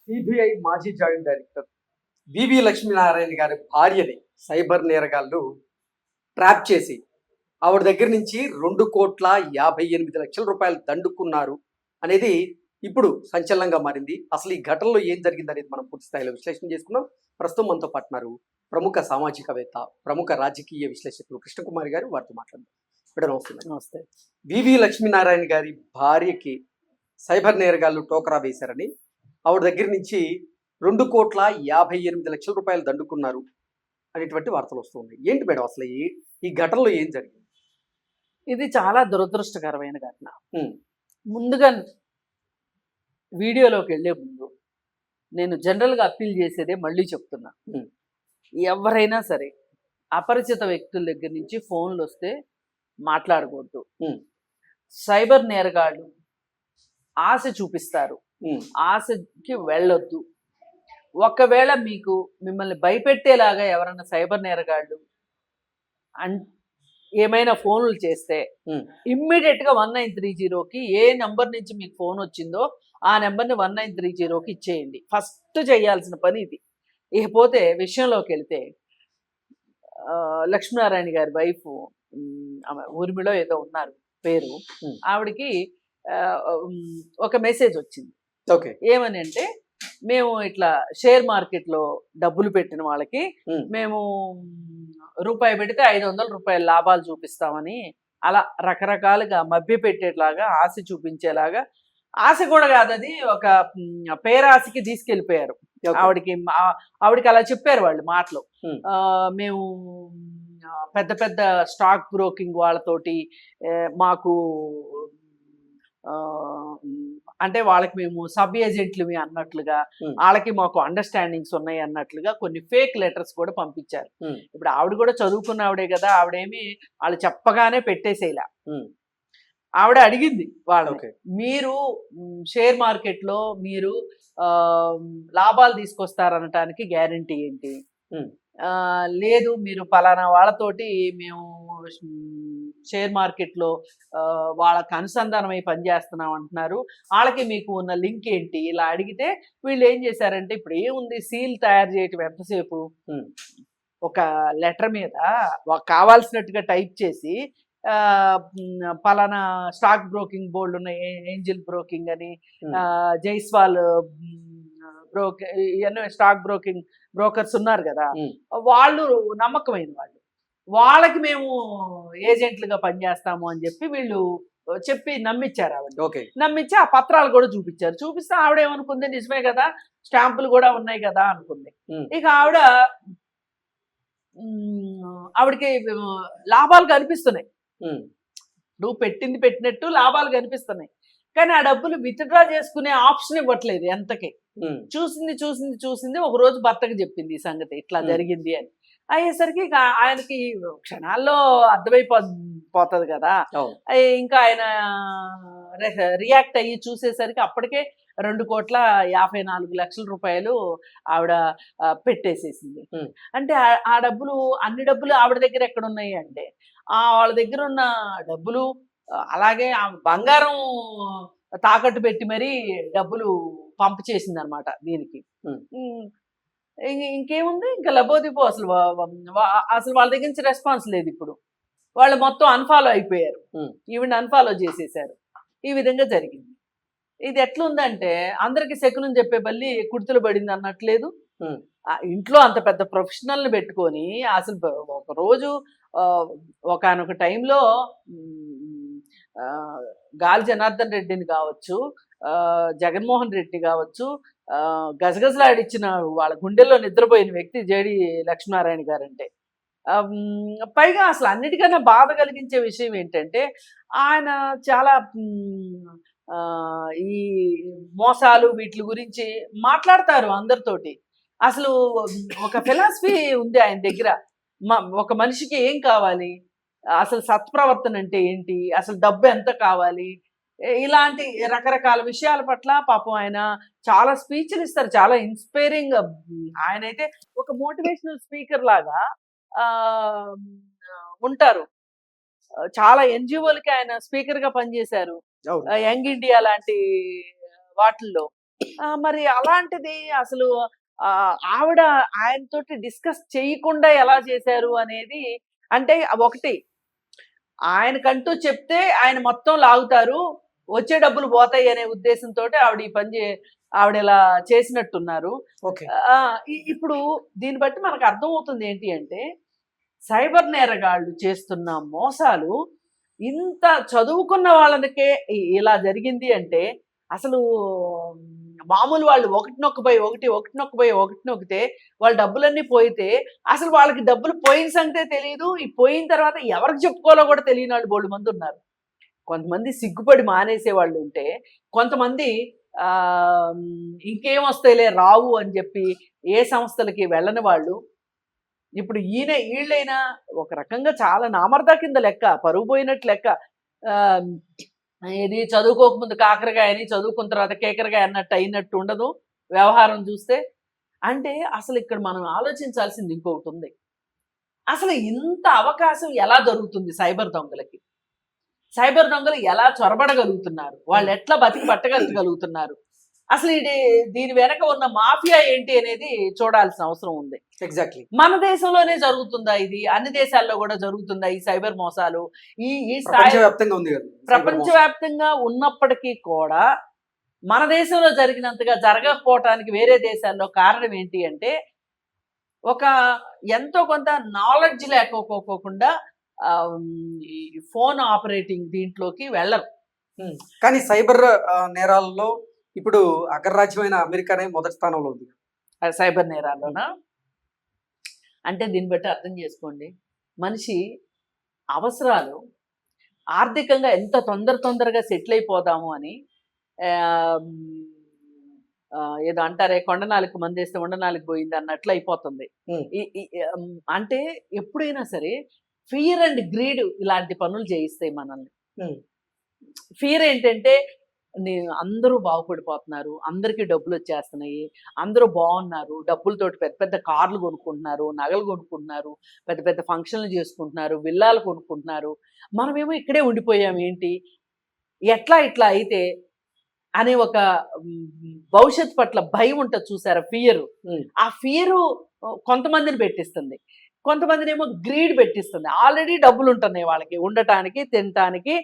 CBI మాజీ joint director వివి లక్ష్మీనారాయణ గారి భార్యని సైబర్ నేరగాళ్లు ట్రాప్ చేసి ఆవిడ దగ్గర నుంచి 2,58,00,000 రూపాయలు దండుకున్నారు అనేది ఇప్పుడు సంచలనంగా మారింది. అసలు ఈ ఘటనలో ఏం జరిగింది అనేది మనం పూర్తి స్థాయిలో విశ్లేషణ చేసుకున్నాం. ప్రస్తుతం మనతో పాటున్నారు ప్రముఖ సామాజికవేత్త, ప్రముఖ రాజకీయ విశ్లేషకులు కృష్ణకుమారి గారు. వారితో మాట్లాడదాం. మేడం నమస్తే. నమస్తే. వివి లక్ష్మీనారాయణ గారి భార్యకి సైబర్ నేరగాళ్లు టోకరా వేశారని, ఆవిడ దగ్గర నుంచి 2,58,00,000 రూపాయలు దండుకున్నారు అనేటువంటి వార్తలు వస్తూ ఉన్నాయి. ఏంటి మేడం అసలు ఈ ఘటనలో ఏం జరిగింది? ఇది చాలా దురదృష్టకరమైన ఘటన. ముందుగా వీడియోలోకి వెళ్లే ముందు నేను జనరల్గా అప్పీల్ చేసేదే మళ్ళీ చెప్తున్నా, ఎవరైనా సరే అపరిచిత వ్యక్తుల దగ్గర నుంచి ఫోన్లు వస్తే మాట్లాడకూడదు. సైబర్ నేరగాళ్ళు ఆశ చూపిస్తారు, ఆశకి వెళ్ళొద్దు. ఒకవేళ మిమ్మల్ని భయపెట్టేలాగా ఎవరైనా సైబర్ నేరగాళ్ళు ఏమైనా ఫోన్లు చేస్తే ఇమ్మీడియట్గా 1930కి ఏ నెంబర్ నుంచి మీకు ఫోన్ వచ్చిందో ఆ నెంబర్ని 1930కి ఇచ్చేయండి. ఫస్ట్ చేయాల్సిన పని ఇది. ఇకపోతే విషయంలోకి వెళితే, లక్ష్మీనారాయణ గారి వైఫ్ ఊర్మిళో ఏదో ఉన్నారు పేరు, ఆవిడకి ఒక మెసేజ్ వచ్చింది. ఓకే, ఏమని అంటే, మేము ఇట్లా షేర్ మార్కెట్లో డబ్బులు పెట్టిన వాళ్ళకి మేము రూపాయి పెడితే 500 రూపాయల లాభాలు చూపిస్తామని అలా రకరకాలుగా మభ్య పెట్టేట్లాగా ఆశ చూపించేలాగా, ఆశ కూడా కాదు, అది ఒక పేరాశకి తీసుకెళ్ళిపోయారు. ఆవిడకి అలా చెప్పారు వాళ్ళు మాటలు. మేము పెద్ద పెద్ద స్టాక్ బ్రోకింగ్ వాళ్ళతోటి మాకు అంటే వాళ్ళకి మేము సబ్ ఏజెంట్లు అన్నట్లుగా, వాళ్ళకి మాకు అండర్స్టాండింగ్స్ ఉన్నాయి అన్నట్లుగా కొన్ని ఫేక్ లెటర్స్ కూడా పంపించారు. ఇప్పుడు ఆవిడ కూడా చదువుకున్న ఆవిడే కదా, ఆవిడేమి వాళ్ళు చెప్పగానే పెట్టేసేలా. ఆవిడ అడిగింది వాళ్ళకి, మీరు షేర్ మార్కెట్లో మీరు లాభాలు తీసుకొస్తారనటానికి గ్యారంటీ ఏంటి? లేదు, మీరు పలానా వాళ్ళతోటి మేము షేర్ మార్కెట్లో వాళ్ళకి అనుసంధానమై పనిచేస్తున్నాం అంటున్నారు, వాళ్ళకి మీకు ఉన్న లింక్ ఏంటి? ఇలా అడిగితే వీళ్ళు ఏం చేశారంటే, ఇప్పుడు ఏముంది, సీల్ తయారు చేయటం ఎంతసేపు, ఒక లెటర్ మీద కావాల్సినట్టుగా టైప్ చేసి పలానా స్టాక్ బ్రోకింగ్ బోర్డు ఉన్న ఏంజిల్ బ్రోకింగ్ అని, జైస్వాల్ ఇవన్నీ స్టాక్ బ్రోకర్స్ ఉన్నారు కదా, వాళ్ళు నమ్మకమైన వాళ్ళకి మేము ఏజెంట్లుగా పనిచేస్తాము అని చెప్పి వీళ్ళు చెప్పి నమ్మించారు ఆవిడ. నమ్మించి ఆ పత్రాలు కూడా చూపించారు. చూపిస్తే ఆవిడేమనుకుంది, నిజమే కదా, స్టాంపులు కూడా ఉన్నాయి కదా అనుకుంది. ఇక ఆవిడకి లాభాలు కనిపిస్తున్నాయి. నువ్వు పెట్టింది పెట్టినట్టు లాభాలు కనిపిస్తున్నాయి, కానీ ఆ డబ్బులు విత్డ్రా చేసుకునే ఆప్షన్ ఇవ్వట్లేదు ఎంతకి. చూసింది ఒక రోజు భర్తకి చెప్పింది ఈ సంగతి, ఇట్లా జరిగింది అని. అయ్యేసరికి ఇక ఆయనకి క్షణాల్లో అర్థమైపోతుంది కదా. ఇంకా ఆయన రియాక్ట్ అయ్యి చూసేసరికి అప్పటికే 2,54,00,000 రూపాయలు ఆవిడ పెట్టేసేసింది. అంటే ఆ డబ్బులు, అన్ని డబ్బులు ఆవిడ దగ్గర ఎక్కడ ఉన్నాయి అంటే, వాళ్ళ దగ్గర ఉన్న డబ్బులు, అలాగే ఆ బంగారం తాకట్టు పెట్టి మరీ డబ్బులు పంప్ చేసింది అనమాట దీనికి. ఇంకేముంది, ఇంకా లబోదిబో. అసలు వాళ్ళ దగ్గర నుంచి రెస్పాన్స్ లేదు. ఇప్పుడు వాళ్ళు మొత్తం అన్ఫాలో అయిపోయారు, ఈవిడ అన్ఫాలో చేసేసారు. ఈ విధంగా జరిగింది. ఇది ఎట్లుందంటే, అందరికి శకునం చెప్పే బల్లి కుర్తులు పడింది అన్నట్లేదు. ఇంట్లో అంత పెద్ద ప్రొఫెషనల్ని పెట్టుకొని అసలు ఒకరోజు ఒకనొక టైంలో గాలి జనార్దన్ రెడ్డిని కావచ్చు, జగన్మోహన్ రెడ్డి కావచ్చు, గజగజలాడిచ్చిన వాళ్ళ గుండెల్లో నిద్రపోయిన వ్యక్తి జేడి లక్ష్మీనారాయణ గారంటే. పైగా అసలు అన్నిటికన్నా బాధ కలిగించే విషయం ఏంటంటే, ఆయన చాలా ఈ మోసాలు వీటి గురించి మాట్లాడతారు అందరితోటి. అసలు ఒక ఫిలాసఫీ ఉంది ఆయన దగ్గర. ఒక మనిషికి ఏం కావాలి, అసలు సత్ప్రవర్తన అంటే ఏంటి, అసలు డబ్బు ఎంత కావాలి, ఇలాంటి రకరకాల విషయాల పట్ల పాపం ఆయన చాలా స్పీచ్లు ఇస్తారు, చాలా ఇన్స్పైరింగ్. ఆయన అయితే ఒక మోటివేషనల్ స్పీకర్ లాగా ఉంటారు. చాలా ఎన్జిఓలకి ఆయన స్పీకర్ గా పనిచేశారు, యంగ్ ఇండియా లాంటి వాటిల్లో. మరి అలాంటిది అసలు ఆవిడ ఆయనతోటి డిస్కస్ చేయకుండా ఎలా చేశారు అనేది, అంటే ఒకటి ఆయనకంటూ చెప్తే ఆయన మొత్తం లాగుతారు, వచ్చే డబ్బులు పోతాయి అనే ఉద్దేశంతో ఆవిడ ఈ పని ఆవిడ ఇలా చేసినట్టున్నారు. ఓకే. ఇప్పుడు దీన్ని బట్టి మనకు అర్థమవుతుంది ఏంటి అంటే, సైబర్ నేరగాళ్ళు చేస్తున్న మోసాలు ఇంత చదువుకున్న వాళ్ళకే ఇలా జరిగింది అంటే, అసలు మామూలు వాళ్ళు ఒకటి నొక్కబోయి ఒకటి, ఒకటి నొక్కబోయి ఒకటి నొక్కితే వాళ్ళ డబ్బులన్నీ పోయితే, అసలు వాళ్ళకి డబ్బులు పోయిన సంగతే తెలియదు. ఈ పోయిన తర్వాత ఎవరికి చెప్పుకోవాలో కూడా తెలియని వాళ్ళు బోల్డు మంది ఉన్నారు. కొంతమంది సిగ్గుపడి మానేసే వాళ్ళు ఉంటే, కొంతమంది ఇంకేం వస్తాయిలే రావు అని చెప్పి ఏ సంస్థలకి వెళ్ళని వాళ్ళు. ఇప్పుడు వీళ్ళైనా ఒక రకంగా చాలా నామర్దా కింద లెక్క, పరువు పోయినట్టు లెక్క. ఇది చదువుకోకముందు కాకరకాయని, చదువుకున్న తర్వాత కేకరకాయ అన్నట్టు అయినట్టు ఉండదు వ్యవహారం చూస్తే. అంటే అసలు ఇక్కడ మనం ఆలోచించాల్సింది ఇంకొకటి ఉంది. అసలు ఇంత అవకాశం ఎలా దొరుకుతుంది సైబర్ దొంగలకి? సైబర్ దొంగలు ఎలా చొరబడగలుగుతున్నారు? వాళ్ళు ఎట్లా బతికి పట్టగలుగుతున్నారు? అసలు దీని వెనక ఉన్న మాఫియా ఏంటి అనేది చూడాల్సిన అవసరం ఉంది. ఎగ్జాక్ట్లీ. మన దేశంలోనే జరుగుతుందా ఇది? అన్ని దేశాల్లో కూడా జరుగుతుందా ఈ సైబర్ మోసాలు? ఈ ప్రపంచవ్యాప్తంగా ఉంది కదా. ప్రపంచవ్యాప్తంగా ఉన్నప్పటికీ కూడా మన దేశంలో జరిగినంతగా జరగకపోవటానికి వేరే దేశాల్లో కారణం ఏంటి అంటే, ఒక ఎంతో కొంత నాలెడ్జ్ లేకపోకుండా ఈ ఫోన్ ఆపరేటింగ్ దీంట్లోకి వెళ్ళరు. కానీ సైబర్ నేరాల్లో ఇప్పుడు అగ్రరాజ్యమైన అమెరికానే మొదటి స్థానంలో ఉంది సైబర్ నేరాల్లోనా. అంటే దీన్ని బట్టి అర్థం చేసుకోండి, మనిషి అవసరాలు ఆర్థికంగా ఎంత తొందరగా సెటిల్ అయిపోదాము అని ఏదో అంటారే, కొండనాలకు మందేస్తే ఉండనాలకు పోయింది అన్నట్లు అయిపోతుంది. అంటే ఎప్పుడైనా సరే ఫియర్ అండ్ గ్రీడ్ ఇలాంటి పనులు చేయిస్తాయి మనల్ని. ఫియర్ ఏంటంటే, అందరూ బాగుపడిపోతున్నారు, అందరికీ డబ్బులు వచ్చేస్తున్నాయి, అందరూ బాగున్నారు, డబ్బులతోటి పెద్ద పెద్ద కార్లు కొనుక్కుంటున్నారు, నగలు కొనుక్కుంటున్నారు, పెద్ద పెద్ద ఫంక్షన్లు చేసుకుంటున్నారు, విల్లాలు కొనుక్కుంటున్నారు, మనమేమో ఇక్కడే ఉండిపోయాం ఏంటి, ఎట్లా ఇట్లా అయితే అనే ఒక భవిష్యత్ పట్ల భయం ఉంటుంది చూసారా, ఫియర్. ఆ ఫియరు కొంతమందిని పెట్టిస్తుంది, కొంతమందిని ఏమో గ్రీడ్ పెట్టిస్తుంది. ఆల్రెడీ డబ్బులు ఉంటున్నాయి వాళ్ళకి, ఉండటానికి, తినటానికి,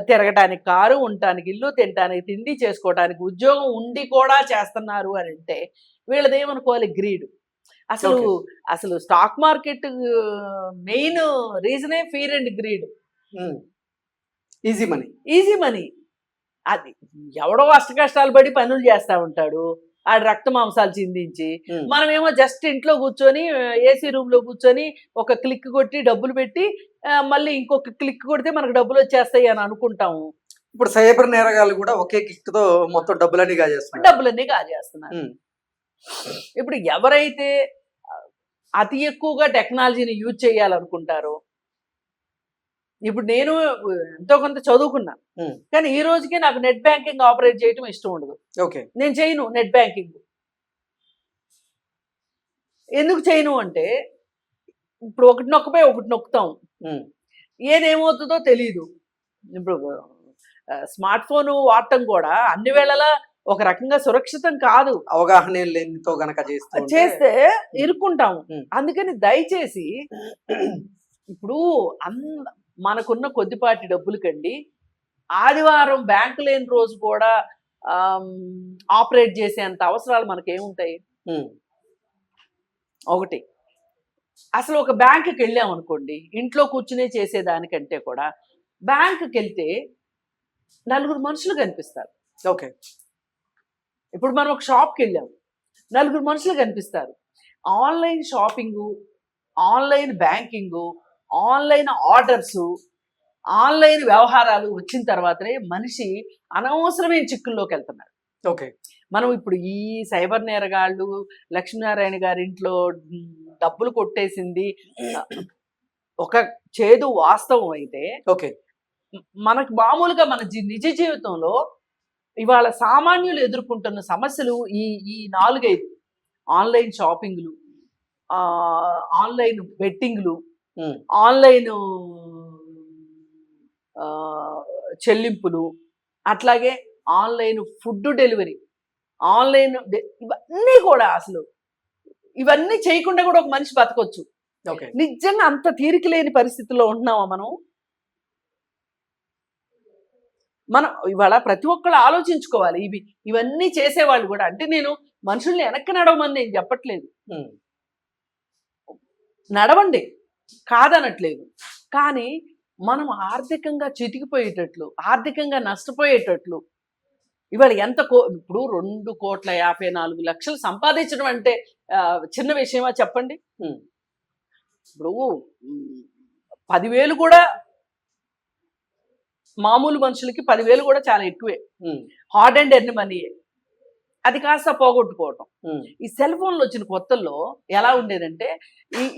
తిరగటానికి కారు, ఉండటానికి ఇల్లు, తినటానికి తిండి, చేసుకోవటానికి ఉద్యోగం ఉండి కూడా చేస్తున్నారు అని అంటే వీళ్ళది ఏమనుకోవాలి, గ్రీడ్. అసలు స్టాక్ మార్కెట్ మెయిన్ రీజనే fear and greed. Easy money. అది ఎవడో అష్ట కష్టాలు పడి పనులు చేస్తా ఉంటాడు, ఆ రక్త మాంసాలు చిందించి, మనమేమో జస్ట్ ఇంట్లో కూర్చొని ఏసీ రూమ్ లో కూర్చొని ఒక క్లిక్ కొట్టి డబ్బులు పెట్టి మళ్ళీ ఇంకొక క్లిక్ కొడితే మనకు డబ్బులు వచ్చేస్తాయి అని అనుకుంటాము. ఇప్పుడు సైబర్ నేరగాళ్ళు కూడా ఒకే క్లిక్ తో మొత్తం డబ్బులన్నీ కాజేస్తున్నారు. ఇప్పుడు ఎవరైతే అతి ఎక్కువగా టెక్నాలజీని యూజ్ చేయాలనుకుంటారో, ఇప్పుడు నేను ఎంతో కొంత చదువుకున్నా, కానీ ఈ రోజుకే నాకు నెట్ బ్యాంకింగ్ ఆపరేట్ చేయటం ఇష్టం ఉండదు. నేను చేయను నెట్ బ్యాంకింగ్. ఎందుకు చేయను అంటే, ఇప్పుడు ఒకటి నొక్కపై ఒకటి నొక్కుతాం, ఏదేమవుతుందో తెలియదు. ఇప్పుడు స్మార్ట్ ఫోన్ వాడటం కూడా అన్ని వేళలా ఒక రకంగా సురక్షితం కాదు, అవగాహన లేనితో గనక చేస్తే ఇరుక్కుంటాము. అందుకని దయచేసి ఇప్పుడు మనకున్న కొద్దిపాటి డబ్బులు కండి, ఆదివారం బ్యాంకు లేని రోజు కూడా ఆపరేట్ చేసేంత అవసరాలు మనకేముంటాయి? ఒకటి, అసలు ఒక బ్యాంకుకి వెళ్ళాం అనుకోండి, ఇంట్లో కూర్చునే చేసేదానికంటే కూడా బ్యాంకుకి వెళ్తే నలుగురు మనుషులు కనిపిస్తారు. ఇప్పుడు మనం ఒక షాప్కి వెళ్ళాం, నలుగురు మనుషులు కనిపిస్తారు. Online shopping, online banking, online orders, online వ్యవహారాలు వచ్చిన తర్వాతనే మనిషి అనవసరమైన చిక్కుల్లోకి వెళ్తున్నాడు. మనం ఇప్పుడు ఈ సైబర్ నేరగాళ్ళు లక్ష్మీనారాయణ గారి ఇంట్లో డబ్బులు కొట్టేసింది ఒక చేదు వాస్తవం అయితే, మనకు మామూలుగా మన నిజ జీవితంలో ఇవాళ సామాన్యులు ఎదుర్కొంటున్న సమస్యలు ఈ 4-5: ఆన్లైన్ షాపింగ్లు, ఆన్లైన్ బెట్టింగ్లు, ఆన్లైన్ చెల్లింపులు, అట్లాగే ఆన్లైన్ ఫుడ్ డెలివరీ, ఆన్లైన్ ఇవన్నీ కూడా అసలు ఇవన్నీ చేయకుండా కూడా ఒక మనిషి బతకొచ్చు. ఓకే. నిజంగా అంత తీరిక లేని పరిస్థితుల్లో ఉంటున్నామా మనం ఇవాళ ప్రతి ఒక్కళ్ళు ఆలోచించుకోవాలి. ఇవన్నీ చేసేవాళ్ళు కూడా, అంటే నేను మనుషుల్ని వెనక్కి నడవమని నేను చెప్పట్లేదు, నడవండి కాదనట్లేదు. కానీ మనం ఆర్థికంగా చితికిపోయేటట్లు, ఆర్థికంగా నష్టపోయేటట్లు ఇవాళ ఇప్పుడు 2,54,00,000 సంపాదించడం అంటే చిన్న విషయమా చెప్పండి. ఇప్పుడు 10,000 కూడా మామూలు మనుషులకి 10,000 కూడా చాలా ఎక్కువే. హార్డ్ అండ్ ఎర్న్ మనీ అది కాస్త పోగొట్టుకోవటం. ఈ సెల్ ఫోన్లు వచ్చిన కొత్తల్లో ఎలా ఉండేదంటే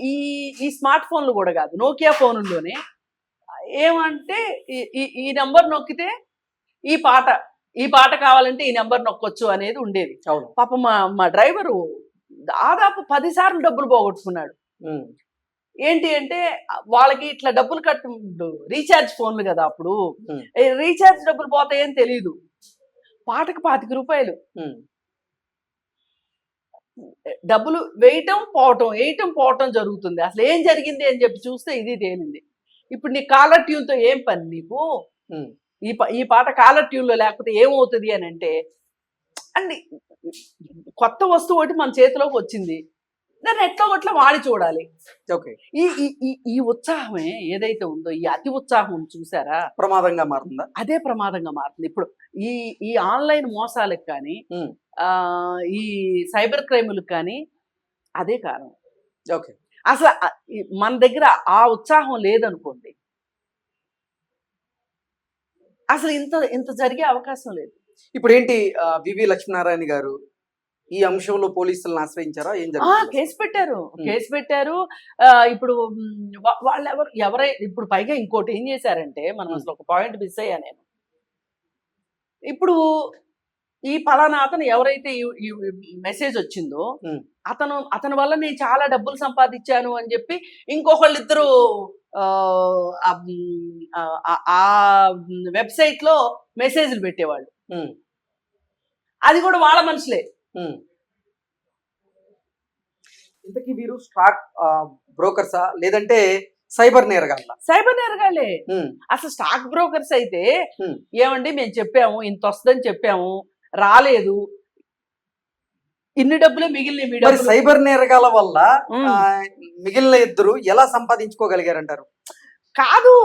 ఈ ఈ స్మార్ట్ ఫోన్లు కూడా కాదు, నోకియా ఫోన్లోనే ఏమంటే ఈ నెంబర్ నొక్కితే ఈ పాట కావాలంటే ఈ నెంబర్ నొక్కొచ్చు అనేది ఉండేది. పాప మా డ్రైవరు దాదాపు 10 సార్లు డబ్బులు పోగొట్టుకున్నాడు. ఏంటి అంటే వాళ్ళకి ఇట్లా డబ్బులు రీఛార్జ్ ఫోన్లు కదా అప్పుడు, రీఛార్జ్ డబ్బులు పోతాయని తెలియదు. పాటకు 25 రూపాయలు డబ్బులు వేయటం పోవటం జరుగుతుంది. అసలు ఏం జరిగింది అని చెప్పి చూస్తే ఇది తేలింది. ఇప్పుడు నీ కాలర్ ట్యూన్తో ఏం పని నీకు? ఈ పాట కాలర్ ట్యూన్లో లేకపోతే ఏమవుతుంది అని అంటే, అండి కొత్త వస్తువు ఒకటి మన చేతిలోకి వచ్చింది, దాన్ని ఎట్లా గట్లా వాడి చూడాలి. ఓకే. ఈ ఉత్సాహమే ఏదైతే ఉందో, ఈ అతి ఉత్సాహం చూసారా, ప్రమాదంగా మారుతుందా? అదే ప్రమాదంగా మారుతుంది. ఇప్పుడు ఈ ఆన్లైన్ మోసాలకు కానీ ఈ సైబర్ క్రైములకు కానీ అదే కారణం. ఓకే. అసలు మన దగ్గర ఆ ఉత్సాహం లేదనుకోండి, అసలు ఇంత జరిగే అవకాశం లేదు. ఇప్పుడు ఏంటి వివి లక్ష్మీనారాయణ గారు ఈ అంశంలో పోలీసులను ఆశ్రయించారా? ఏం జరిగింది? కేసు పెట్టారు. ఇప్పుడు వాళ్ళు ఇప్పుడు పైగా ఇంకోటి ఏం చేశారంటే, మనం అసలు ఒక పాయింట్ మిస్ అయ్యా నేను. ఇప్పుడు ఈ పలానా అతను ఎవరైతే ఈ మెసేజ్ వచ్చిందో అతని వల్ల నేను చాలా డబ్బులు సంపాదించాను అని చెప్పి ఇంకొకళ్ళిద్దరు ఆ వెబ్సైట్ లో మెసేజ్లు పెట్టేవాళ్ళు. అది కూడా వాళ్ళ మనుషులే. ఇంతకీ వీరు స్టాక్ బ్రోకర్సా లేదంటే సైబర్ నేరగాళ్ళే? అసలు స్టాక్ బ్రోకర్స్ అయితే ఏమండి మేము చెప్పాము ఇంత వస్తుందని చెప్పాము, రాలేదు, ఇన్ని డబ్బులే మిగిలిన. సైబర్ నేరగాల వల్ల మిగిలిన ఇద్దరు ఎలా సంపాదించుకోగలిగారంటారు? కాదు,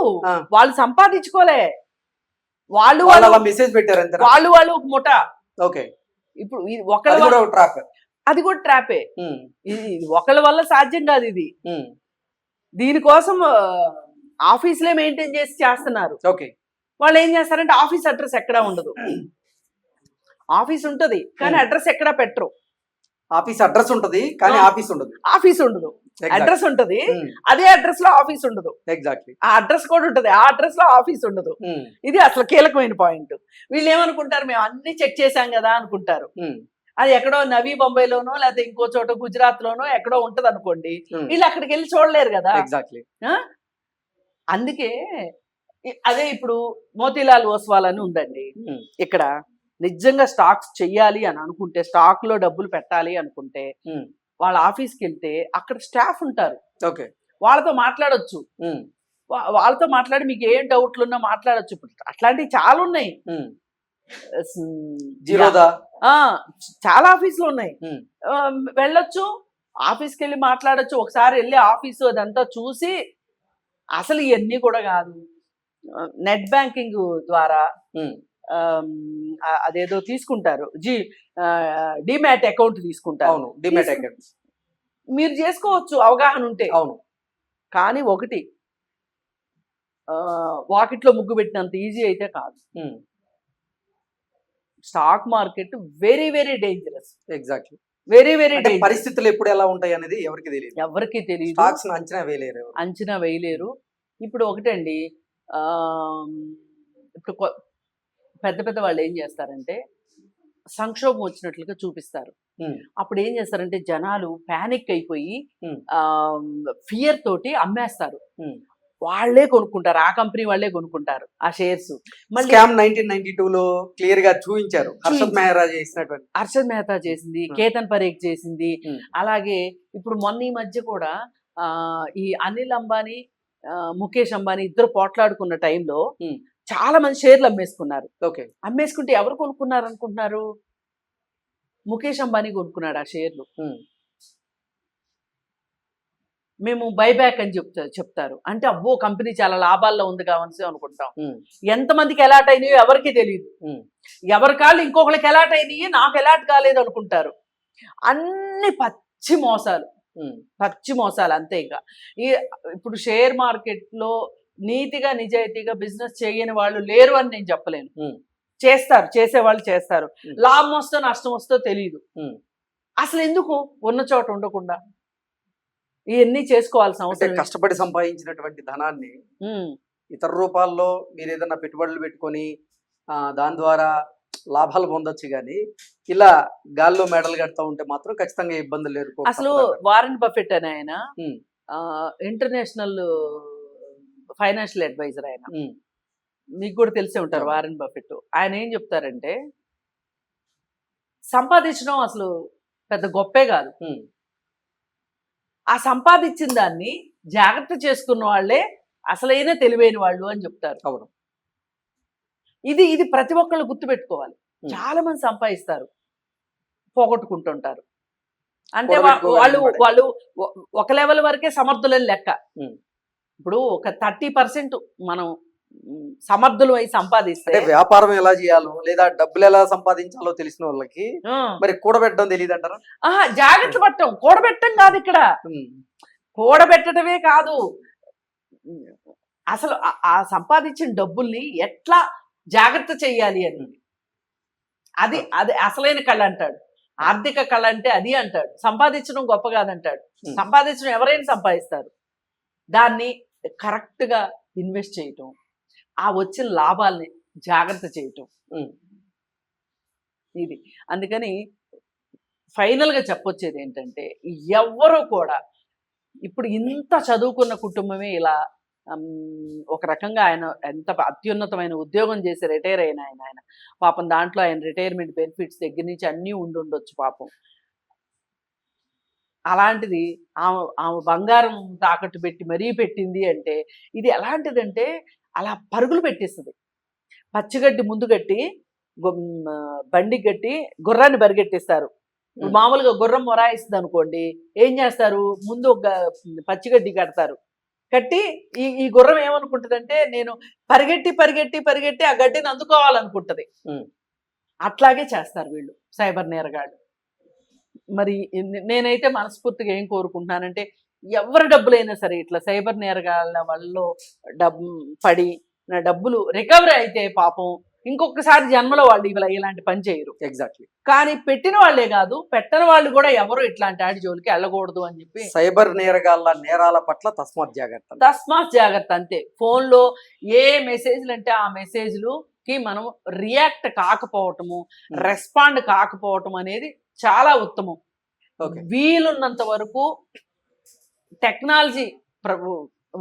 వాళ్ళు సంపాదించుకోలే, వాళ్ళు మెసేజ్ పెట్టారు, వాళ్ళు ఒక ముఠా. ఓకే. ఇప్పుడు అది కూడా ట్రాపే. ఒకళ్ళ వల్ల సాధ్యం కాదు ఇది. దీనికోసం ఆఫీసులే మెయింటైన్ చేసి చేస్తున్నారు. ఓకే. వాళ్ళు ఏం చేస్తారంటే ఆఫీస్ అడ్రస్ ఎక్కడా ఉండదు. ఆఫీస్ ఉంటది కానీ అడ్రస్ ఎక్కడా పెట్టరు. ఆఫీస్ అడ్రస్ ఉంటది కానీ ఆఫీస్ ఉండదు. అడ్రస్ ఉంటది, అదే అడ్రస్ లో ఆఫీస్ ఉండదు. ఎగ్జాక్ట్లీ. ఆ అడ్రస్ కూడా ఉంటది, ఆ అడ్రస్ లో ఆఫీస్ ఉండదు. ఇది అసలు కీలకమైన పాయింట్. వీళ్ళు ఏమనుకుంటారు, మేము అన్ని చెక్ చేశాం కదా అనుకుంటారు. అది ఎక్కడో నవీ బొంబాయిలోనో లేకపోతే ఇంకో చోట గుజరాత్ లోనో ఎక్కడో ఉంటది అనుకోండి, వీళ్ళు అక్కడికి వెళ్ళి చూడలేరు కదా. ఎగ్జాక్ట్లీ. అందుకే అదే ఇప్పుడు మోతీలాల్ ఓస్వాల్ అని ఉందండి ఇక్కడ. నిజంగా స్టాక్స్ చెయ్యాలి అని అనుకుంటే, స్టాక్ లో డబ్బులు పెట్టాలి అనుకుంటే వాళ్ళ ఆఫీస్కి వెళ్తే అక్కడ స్టాఫ్ ఉంటారు. ఓకే. వాళ్ళతో మాట్లాడొచ్చు, వాళ్ళతో మాట్లాడి మీకు ఏం డౌట్లు ఉన్నా మాట్లాడొచ్చు. అట్లాంటివి చాలా ఉన్నాయి, చాలా ఆఫీసులు ఉన్నాయి. వెళ్ళొచ్చు, ఆఫీస్కి వెళ్ళి మాట్లాడొచ్చు. ఒకసారి వెళ్ళి ఆఫీసు అదంతా చూసి అసలు ఇవన్నీ కూడా కాదు, నెట్ బ్యాంకింగ్ ద్వారా అదేదో తీసుకుంటారు, డిమాట్ అకౌంట్ తీసుకుంటారు. డిమాట్ అకౌంట్ మీరు చేసుకోవచ్చు అవగాహన ఉంటే. అవును. కానీ ఒకటి, వాకిట్లో ముగ్గు పెట్టినంత ఈజీ అయితే కాదు. Stock market very very dangerous. Exactly. Very very dangerous. పరిస్థితులు ఎప్పుడు ఎలా ఉంటాయి అనేది ఎవరికి తెలియదు. స్టాక్స్ అంచనా వేయలేరు. ఇప్పుడు ఒకటండి, ఇప్పుడు పెద్ద పెద్ద వాళ్ళు ఏం చేస్తారంటే సంక్షోభం వచ్చినట్లుగా చూపిస్తారు. అప్పుడు ఏం చేస్తారంటే జనాలు ప్యానిక్ అయిపోయి ఫియర్ తోటి అమ్మేస్తారు. వాళ్ళే కొనుక్కుంటారు, ఆ కంపెనీ వాళ్ళే కొనుక్కుంటారు ఆ షేర్స్. మళ్ళీ స్కామ్ 1992లో క్లియర్ గా చూపించారు హర్షద్ మెహ్రా చేసినటువంటి. హర్షద్ మెహతా చేసింది, Hmm. కేతన్ పరేఖ్ చేసింది. Hmm. అలాగే ఇప్పుడు మొన్న ఈ మధ్య కూడా ఈ అనిల్ అంబానీ, ముఖేష్ అంబానీ ఇద్దరు పోట్లాడుకున్న టైంలో Hmm. చాలా మంది షేర్లు అమ్మేసుకున్నారు. ఓకే. అమ్మేసుకుంటే ఎవరు కొనుక్కున్నారు అనుకుంటున్నారు? ముఖేష్ అంబానీ కొనుక్కున్నాడు ఆ షేర్లు. మేము బైబ్యాక్ అని చెప్తారు. అంటే అబ్బో కంపెనీ చాలా లాభాల్లో ఉంది కావలసి అనుకుంటాం. ఎంతమందికి ఎలాట్ అయినాయో ఎవరికి తెలియదు. ఎవరి కాళ్ళు ఇంకొకరికి ఎలాట్ అయినాయి, నాకు ఎలాట్ కాలేదు అనుకుంటారు. అన్ని పచ్చి మోసాలు, పచ్చి మోసాలు అంతే. ఇంకా ఇప్పుడు షేర్ మార్కెట్లో నీతిగా నిజాయితీగా బిజినెస్ చేయని వాళ్ళు లేరు అని నేను చెప్పలేను. చేస్తారు, చేసేవాళ్ళు చేస్తారు. లాభం వస్తో నష్టం వస్తో తెలియదు. అసలు ఎందుకు ఉన్న చోట ఉండకుండా ఇవన్నీ చేసుకోవాల్సిన అవసరం. కష్టపడి సంపాదించినటువంటి ధనాన్ని ఇతర రూపాల్లో మీరు ఏదైనా పెట్టుబడులు పెట్టుకొని దాని ద్వారా లాభాలు పొందొచ్చు, కానీ ఇలా గాల్లో మెడలు కడతా ఉంటే మాత్రం ఖచ్చితంగా ఇబ్బందులు ఎదుర్కో. అసలు వారెన్ బఫెట్ అని ఆయన ఇంటర్నేషనల్ ఫైనాన్షియల్ అడ్వైజర్, ఆయన మీకు కూడా తెలిసే ఉంటారు. వారెన్ బఫెట్ ఆయన ఏం చెప్తారంటే సంపాదించడం అసలు పెద్ద గొప్పే కాదు, ఆ సంపాదించిన దాన్ని జాగ్రత్త చేసుకున్న వాళ్ళే అసలైన తెలివైన వాళ్ళు అని చెప్తారు. అవును. ఇది ప్రతి ఒక్కళ్ళు గుర్తుపెట్టుకోవాలి. చాలా మంది సంపాదిస్తారు, పోగొట్టుకుంటుంటారు. అంటే వాళ్ళు ఒక లెవెల్ వరకే సమర్థులని లెక్క. ఇప్పుడు ఒక 30% మనం సమర్థులు అయి సంపాదిస్తే, వ్యాపారం ఎలా చేయాలో లేదా డబ్బులు ఎలా సంపాదించాలో తెలిసిన వాళ్ళకి మరి కూడబెట్టడం తెలియదు అంటారా? జాగ్రత్త పట్టడం, కూడబెట్టడం కాదు ఇక్కడ. కూడబెట్టడమే కాదు, అసలు ఆ సంపాదించిన డబ్బుల్ని ఎట్లా జాగ్రత్త చెయ్యాలి అని, అది అది అసలైన కళ అంటాడు. ఆర్థిక కళ అంటే అది అంటాడు. సంపాదించడం గొప్ప కాదంటాడు. సంపాదించడం ఎవరైనా సంపాదిస్తారు. దాన్ని కరెక్ట్గా ఇన్వెస్ట్ చేయటం, ఆ వచ్చిన లాభాలని జాగ్రత్త చేయటం, ఇది. అందుకని ఫైనల్గా చెప్పొచ్చేది ఏంటంటే, ఎవ్వరూ కూడా ఇప్పుడు ఇంత చదువుకున్న కుటుంబమే ఇలా ఒక రకంగా ఆయన ఎంత అత్యున్నతమైన ఉద్యోగం చేసి రిటైర్ అయిన ఆయన పాపం దాంట్లో ఆయన రిటైర్మెంట్ బెనిఫిట్స్ దగ్గర నుంచి అన్నీ ఉండొచ్చు పాపం. అలాంటిది ఆమె బంగారం తాకట్టు పెట్టి మరీ పెట్టింది అంటే ఇది ఎలాంటిదంటే అలా పరుగులు పెట్టేస్తుంది. పచ్చిగడ్డి ముందు కట్టి బండికి కట్టి గుర్రాన్ని బరిగెట్టిస్తారు. మామూలుగా గుర్రం మొరాయిస్తుంది అనుకోండి, ఏం చేస్తారు, ముందు ఒక పచ్చిగడ్డి కడతారు. కట్టి ఈ గుర్రం ఏమనుకుంటుందంటే నేను పరిగెట్టి పరిగెట్టి పరిగెట్టి ఆ గడ్డిని అందుకోవాలనుకుంటుంది. అట్లాగే చేస్తారు వీళ్ళు సైబర్ నేరగాళ్ళు. మరి నేనైతే మనస్ఫూర్తిగా ఏం కోరుకుంటున్నానంటే, ఎవరి డబ్బులైనా సరే ఇట్లా సైబర్ నేరగాళ్ళ వల్ల పడి నా డబ్బులు రికవరీ అయితే పాపం ఇంకొకసారి జన్మలో వాళ్ళు ఇలాంటి పని చేయరు. ఎగ్జాక్ట్లీ. కానీ పెట్టిన వాళ్ళే కాదు, పెట్టని వాళ్ళు కూడా ఎవరు ఇట్లాంటి ఆడి జోలికి వెళ్ళకూడదు అని చెప్పి, సైబర్ నేరగాళ్ళ నేరాల పట్ల తస్మాత్ జాగ్రత్త అంతే. ఫోన్లో ఏ మెసేజ్లు అంటే ఆ మెసేజ్లుకి మనం రియాక్ట్ కాకపోవటము, రెస్పాండ్ కాకపోవటం అనేది చాలా ఉత్తమం. వీలున్నంత వరకు టెక్నాలజీ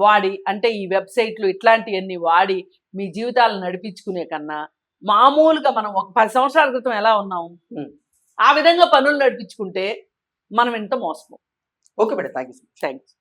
వాడి, అంటే ఈ వెబ్సైట్లు ఇట్లాంటివన్నీ వాడి మీ జీవితాలను నడిపించుకునే కన్నా మామూలుగా మనం ఒక 10 సంవత్సరాల క్రితం ఎలా ఉన్నాము ఆ విధంగా పనులు నడిపించుకుంటే మనం ఎంత మోసము. Okay madam, thank you. Thanks.